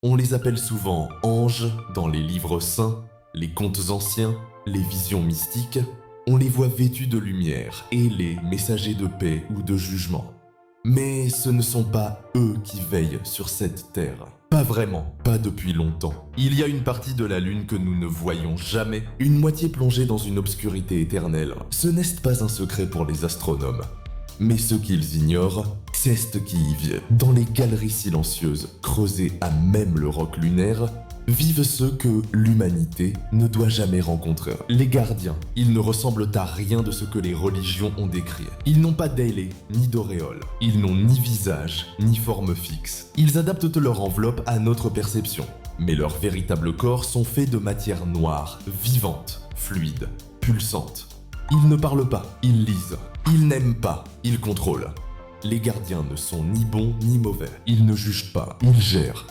On les appelle souvent anges dans les livres saints, les contes anciens, les visions mystiques. On les voit vêtus de lumière et les messagers de paix ou de jugement. Mais ce ne sont pas eux qui veillent sur cette terre. Pas vraiment, pas depuis longtemps. Il y a une partie de la Lune que nous ne voyons jamais, une moitié plongée dans une obscurité éternelle. Ce n'est pas un secret pour les astronomes. Mais ce qu'ils ignorent, c'est ce qui y vit. Dans les galeries silencieuses, creusées à même le roc lunaire, vivent ceux que l'humanité ne doit jamais rencontrer. Les gardiens, ils ne ressemblent à rien de ce que les religions ont décrit. Ils n'ont pas d'ailé, ni d'auréole. Ils n'ont ni visage, ni forme fixe. Ils adaptent leur enveloppe à notre perception. Mais leurs véritables corps sont faits de matière noire, vivante, fluide, pulsante. Ils ne parlent pas, ils lisent. Ils n'aiment pas, ils contrôlent. Les gardiens ne sont ni bons ni mauvais. Ils ne jugent pas, ils gèrent.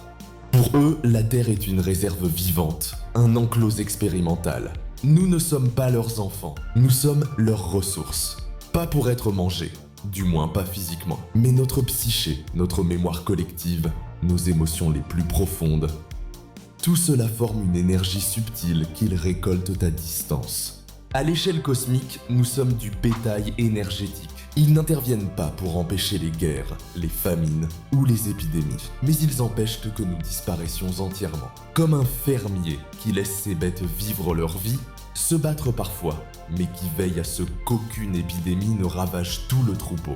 Pour eux, la Terre est une réserve vivante, un enclos expérimental. Nous ne sommes pas leurs enfants, nous sommes leurs ressources. Pas pour être mangés, du moins pas physiquement, mais notre psyché, notre mémoire collective, nos émotions les plus profondes. Tout cela forme une énergie subtile qu'ils récoltent à distance. À l'échelle cosmique, nous sommes du bétail énergétique. Ils n'interviennent pas pour empêcher les guerres, les famines ou les épidémies, mais ils empêchent que nous disparaissions entièrement. Comme un fermier qui laisse ses bêtes vivre leur vie, se battre parfois, mais qui veille à ce qu'aucune épidémie ne ravage tout le troupeau.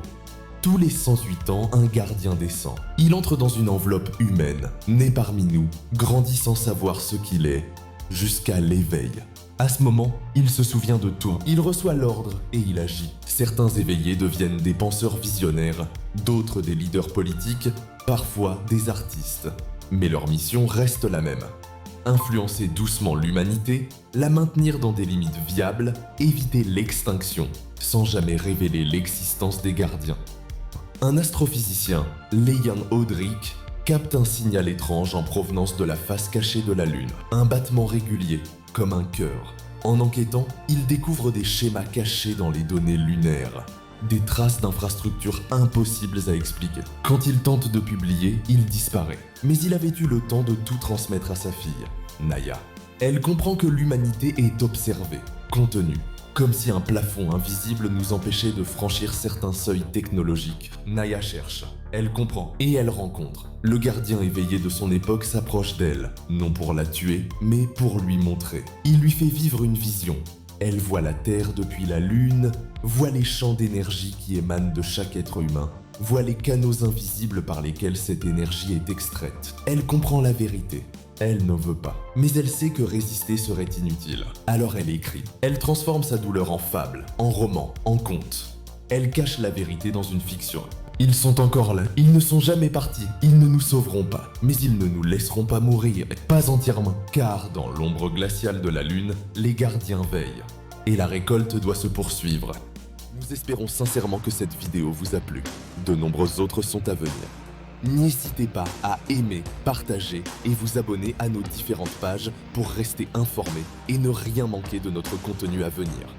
Tous les 108 ans, un gardien descend. Il entre dans une enveloppe humaine, né parmi nous, grandit sans savoir ce qu'il est, jusqu'à l'éveil. À ce moment, il se souvient de tout. Il reçoit l'ordre et il agit. Certains éveillés deviennent des penseurs visionnaires, d'autres des leaders politiques, parfois des artistes. Mais leur mission reste la même. Influencer doucement l'humanité, la maintenir dans des limites viables, éviter l'extinction, sans jamais révéler l'existence des gardiens. Un astrophysicien, Leigh-Ann Hodrick, capte un signal étrange en provenance de la face cachée de la Lune. Un battement régulier, comme un cœur. En enquêtant, il découvre des schémas cachés dans les données lunaires, des traces d'infrastructures impossibles à expliquer. Quand il tente de publier, il disparaît. Mais il avait eu le temps de tout transmettre à sa fille, Naya. Elle comprend que l'humanité est observée, contenue, comme si un plafond invisible nous empêchait de franchir certains seuils technologiques. Naya cherche, elle comprend et elle rencontre. Le gardien éveillé de son époque s'approche d'elle, non pour la tuer, mais pour lui montrer. Il lui fait vivre une vision. Elle voit la Terre depuis la Lune, voit les champs d'énergie qui émanent de chaque être humain, voit les canaux invisibles par lesquels cette énergie est extraite. Elle comprend la vérité. Elle n'en veut pas, mais elle sait que résister serait inutile. Alors elle écrit. Elle transforme sa douleur en fable, en roman, en conte. Elle cache la vérité dans une fiction. Ils sont encore là, ils ne sont jamais partis, ils ne nous sauveront pas, mais ils ne nous laisseront pas mourir, pas entièrement, car dans l'ombre glaciale de la Lune, les gardiens veillent. Et la récolte doit se poursuivre. Nous espérons sincèrement que cette vidéo vous a plu. De nombreuses autres sont à venir. N'hésitez pas à aimer, partager et vous abonner à nos différentes pages pour rester informé et ne rien manquer de notre contenu à venir.